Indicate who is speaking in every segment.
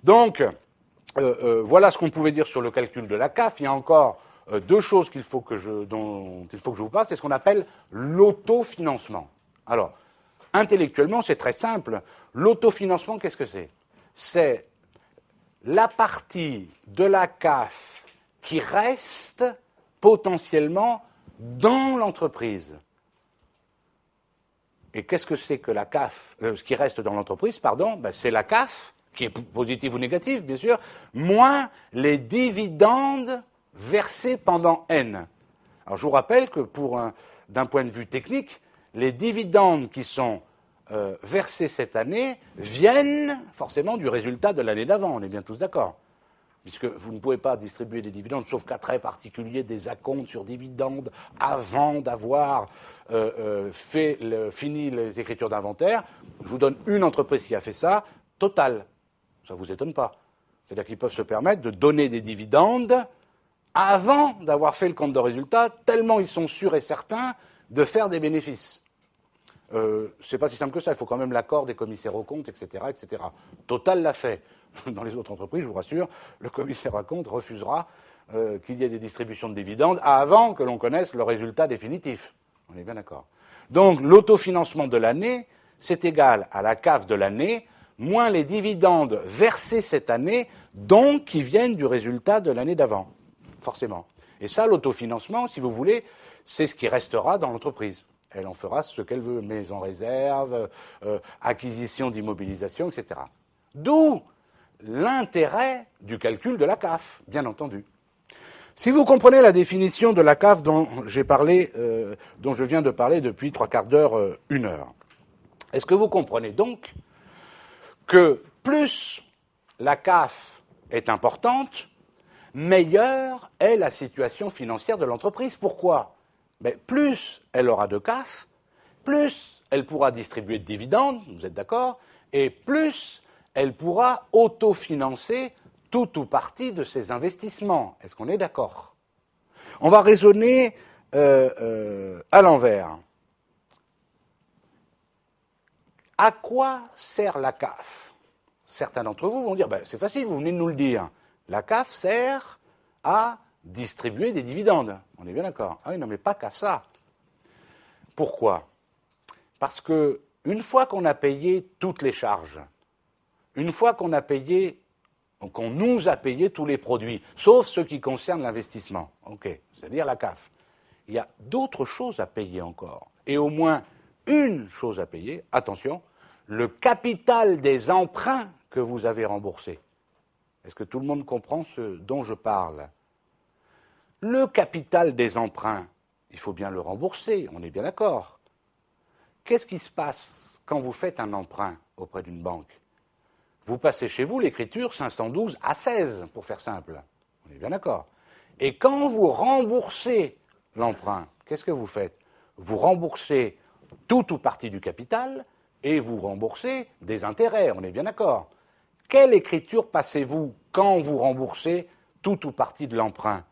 Speaker 1: Donc, voilà ce qu'on pouvait dire sur le calcul de la CAF. Il y a encore deux choses dont il faut que je vous parle. C'est ce qu'on appelle l'autofinancement. Alors, intellectuellement, c'est très simple. L'autofinancement, qu'est-ce que c'est? C'est la partie de la CAF qui reste potentiellement dans l'entreprise. Et qu'est-ce que c'est que la CAF, ce qui reste dans l'entreprise, pardon, c'est la CAF, qui est positive ou négative, bien sûr, moins les dividendes versés pendant N. Alors, je vous rappelle que d'un point de vue technique, les dividendes qui sont versés cette année viennent forcément du résultat de l'année d'avant, on est bien tous d'accord. Puisque vous ne pouvez pas distribuer des dividendes, sauf cas très particulier, des acomptes sur dividendes avant d'avoir fini les écritures d'inventaire. Je vous donne une entreprise qui a fait ça, Total. Ça ne vous étonne pas. C'est-à-dire qu'ils peuvent se permettre de donner des dividendes avant d'avoir fait le compte de résultat, tellement ils sont sûrs et certains de faire des bénéfices. C'est pas si simple que ça, il faut quand même l'accord des commissaires aux comptes, etc., etc. Total l'a fait. Dans les autres entreprises, je vous rassure, le commissaire aux comptes refusera qu'il y ait des distributions de dividendes avant que l'on connaisse le résultat définitif. On est bien d'accord. Donc, l'autofinancement de l'année, c'est égal à la CAF de l'année, moins les dividendes versés cette année, donc qui viennent du résultat de l'année d'avant, forcément. Et ça, l'autofinancement, si vous voulez, c'est ce qui restera dans l'entreprise. Elle en fera ce qu'elle veut, mise en réserve, acquisition d'immobilisation, etc. D'où l'intérêt du calcul de la CAF, bien entendu. Si vous comprenez la définition de la CAF dont je viens de parler depuis 3/4 d'heure, 1 heure, est-ce que vous comprenez donc que plus la CAF est importante, meilleure est la situation financière de l'entreprise? Pourquoi? Plus elle aura de CAF, plus elle pourra distribuer de dividendes, vous êtes d'accord, et plus elle pourra autofinancer tout ou partie de ses investissements. Est-ce qu'on est d'accord? On va raisonner à l'envers. À quoi sert la CAF? Certains d'entre vous vont dire, c'est facile, vous venez de nous le dire. La CAF sert à distribuer des dividendes. On est bien d'accord. Ah oui, non, mais pas qu'à ça. Pourquoi? Parce que une fois qu'on a payé toutes les charges, une fois qu'on nous a payé tous les produits, sauf ceux qui concernent l'investissement, c'est-à-dire la CAF, il y a d'autres choses à payer encore. Et au moins une chose à payer, attention, le capital des emprunts que vous avez remboursés. Est-ce que tout le monde comprend ce dont je parle? Le capital des emprunts, il faut bien le rembourser, on est bien d'accord. Qu'est-ce qui se passe quand vous faites un emprunt auprès d'une banque? Vous passez chez vous l'écriture 512 à 16, pour faire simple. On est bien d'accord. Et quand vous remboursez l'emprunt, qu'est-ce que vous faites? Vous remboursez tout ou partie du capital et vous remboursez des intérêts, on est bien d'accord. Quelle écriture passez-vous quand vous remboursez tout ou partie de l'emprunt?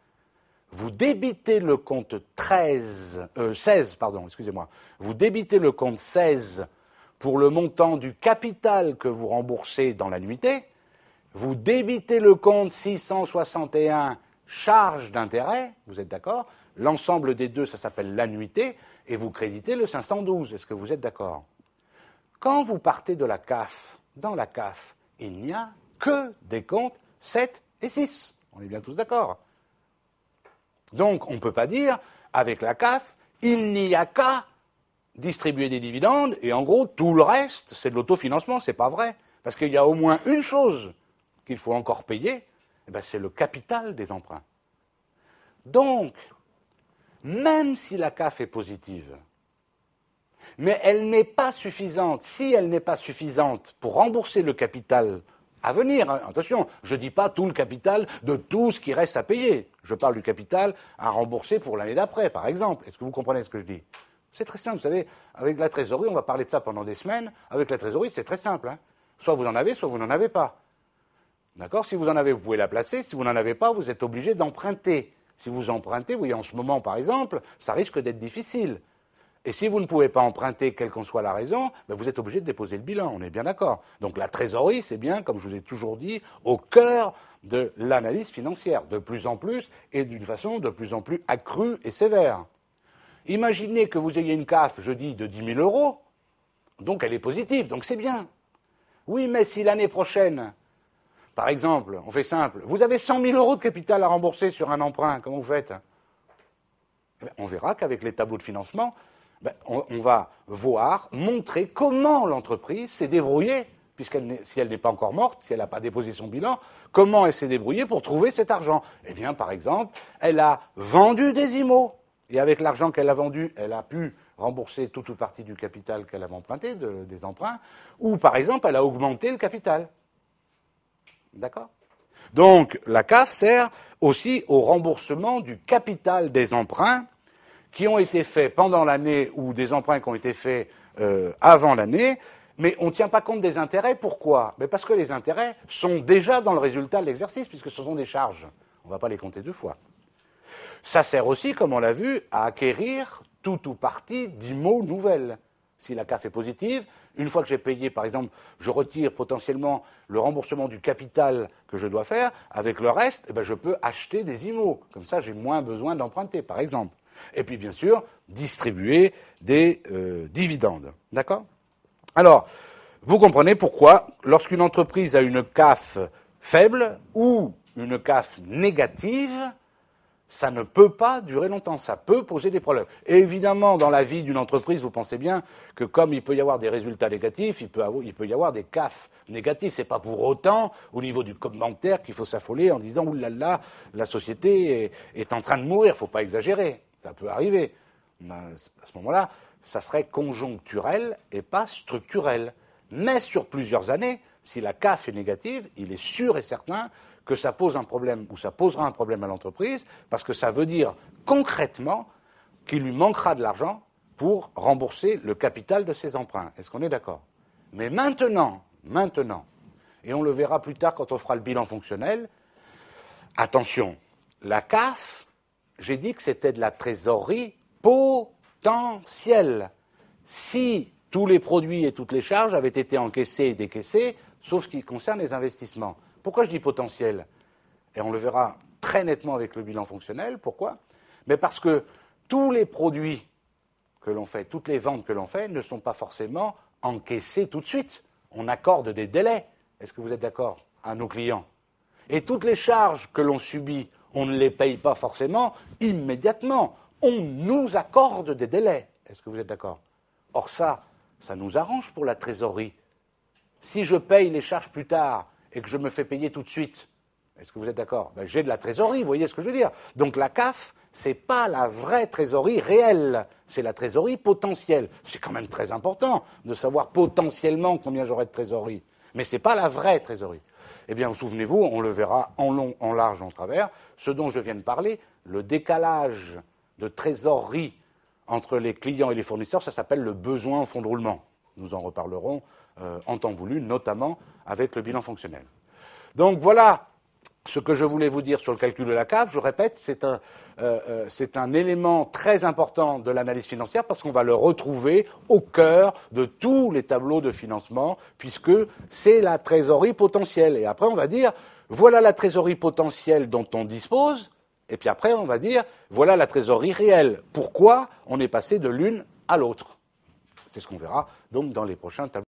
Speaker 1: Vous débitez le compte 16, vous débitez le compte 16 pour le montant du capital que vous remboursez dans l'annuité, vous débitez le compte 661 charges d'intérêt, vous êtes d'accord? L'ensemble des deux, ça s'appelle l'annuité, et vous créditez le 512. Est-ce que vous êtes d'accord? Quand vous partez de la CAF, dans la CAF, il n'y a que des comptes 7 et 6. On est bien tous d'accord. Donc, on ne peut pas dire, avec la CAF, il n'y a qu'à distribuer des dividendes, et en gros, tout le reste, c'est de l'autofinancement. C'est pas vrai. Parce qu'il y a au moins une chose qu'il faut encore payer, c'est le capital des emprunts. Donc, même si la CAF est positive, mais elle n'est pas suffisante, si elle n'est pas suffisante pour rembourser le capital à venir, attention, je ne dis pas tout le capital de tout ce qui reste à payer. Je parle du capital à rembourser pour l'année d'après, par exemple. Est-ce que vous comprenez ce que je dis? C'est très simple, vous savez, avec la trésorerie, on va parler de ça pendant des semaines, avec la trésorerie, c'est très simple. Soit vous en avez, soit vous n'en avez pas. D'accord? Si vous en avez, vous pouvez la placer. Si vous n'en avez pas, vous êtes obligé d'emprunter. Si vous empruntez, oui, en ce moment, par exemple, ça risque d'être difficile. Et si vous ne pouvez pas emprunter, quelle qu'en soit la raison, ben vous êtes obligé de déposer le bilan, on est bien d'accord. Donc la trésorerie, c'est bien, comme je vous ai toujours dit, au cœur de l'analyse financière, de plus en plus, et d'une façon de plus en plus accrue et sévère. Imaginez que vous ayez une CAF, je dis, de 10 000 euros, donc elle est positive, donc c'est bien. Oui, mais si l'année prochaine, par exemple, on fait simple, vous avez 100 000 euros de capital à rembourser sur un emprunt, comment vous faites? On verra qu'avec les tableaux de financement, on va voir, montrer comment l'entreprise s'est débrouillée, si elle n'est pas encore morte, si elle n'a pas déposé son bilan, comment elle s'est débrouillée pour trouver cet argent. Eh bien, par exemple, elle a vendu des IMO, et avec l'argent qu'elle a vendu, elle a pu rembourser toute ou partie du capital qu'elle avait emprunté, des emprunts, ou par exemple, elle a augmenté le capital. D'accord? Donc, la CAF sert aussi au remboursement du capital des emprunts qui ont été faits pendant l'année ou des emprunts qui ont été faits avant l'année, mais on ne tient pas compte des intérêts. Pourquoi? Mais parce que les intérêts sont déjà dans le résultat de l'exercice, puisque ce sont des charges. On ne va pas les compter deux fois. Ça sert aussi, comme on l'a vu, à acquérir tout ou partie d'IMO nouvelles. Si la CAF est positive, une fois que j'ai payé, par exemple, je retire potentiellement le remboursement du capital que je dois faire, avec le reste, eh bien, je peux acheter des IMO. Comme ça, j'ai moins besoin d'emprunter, par exemple. Et puis, bien sûr, distribuer des dividendes. D'accord? Alors, vous comprenez pourquoi, lorsqu'une entreprise a une CAF faible ou une CAF négative, ça ne peut pas durer longtemps, ça peut poser des problèmes. Et évidemment, dans la vie d'une entreprise, vous pensez bien que comme il peut y avoir des résultats négatifs, il peut y avoir des CAF négatifs. C'est pas pour autant, au niveau du commentaire, qu'il faut s'affoler en disant « Ouh là là, la société est en train de mourir », il ne faut pas exagérer, ça peut arriver. À ce moment-là, ça serait conjoncturel et pas structurel. Mais sur plusieurs années, si la CAF est négative, il est sûr et certain que ça pose un problème, ou ça posera un problème à l'entreprise, parce que ça veut dire concrètement qu'il lui manquera de l'argent pour rembourser le capital de ses emprunts. Est-ce qu'on est d'accord? Mais maintenant, et on le verra plus tard quand on fera le bilan fonctionnel, attention, la CAF, j'ai dit que c'était de la trésorerie potentielle. Si tous les produits et toutes les charges avaient été encaissés et décaissés, sauf ce qui concerne les investissements. Pourquoi je dis potentiel? Et on le verra très nettement avec le bilan fonctionnel. Pourquoi? Mais parce que tous les produits que l'on fait, toutes les ventes que l'on fait ne sont pas forcément encaissés tout de suite. On accorde des délais. Est-ce que vous êtes d'accord? À nos clients. Et toutes les charges que l'on subit, on ne les paye pas forcément immédiatement. On nous accorde des délais. Est-ce que vous êtes d'accord? Or ça nous arrange pour la trésorerie. Si je paye les charges plus tard et que je me fais payer tout de suite, est-ce que vous êtes d'accord? J'ai de la trésorerie, vous voyez ce que je veux dire? Donc la CAF, ce n'est pas la vraie trésorerie réelle, c'est la trésorerie potentielle. C'est quand même très important de savoir potentiellement combien j'aurai de trésorerie. Mais ce n'est pas la vraie trésorerie. Eh bien, souvenez-vous, on le verra en long, en large, en travers, ce dont je viens de parler, le décalage de trésorerie entre les clients et les fournisseurs, ça s'appelle le besoin en fonds de roulement. Nous en reparlerons en temps voulu, notamment avec le bilan fonctionnel. Donc voilà ce que je voulais vous dire sur le calcul de la CAF. Je répète, c'est un élément très important de l'analyse financière parce qu'on va le retrouver au cœur de tous les tableaux de financement puisque c'est la trésorerie potentielle. Et après, on va dire, voilà la trésorerie potentielle dont on dispose. Et puis après, on va dire, voilà la trésorerie réelle. Pourquoi on est passé de l'une à l'autre? C'est ce qu'on verra donc dans les prochains tableaux.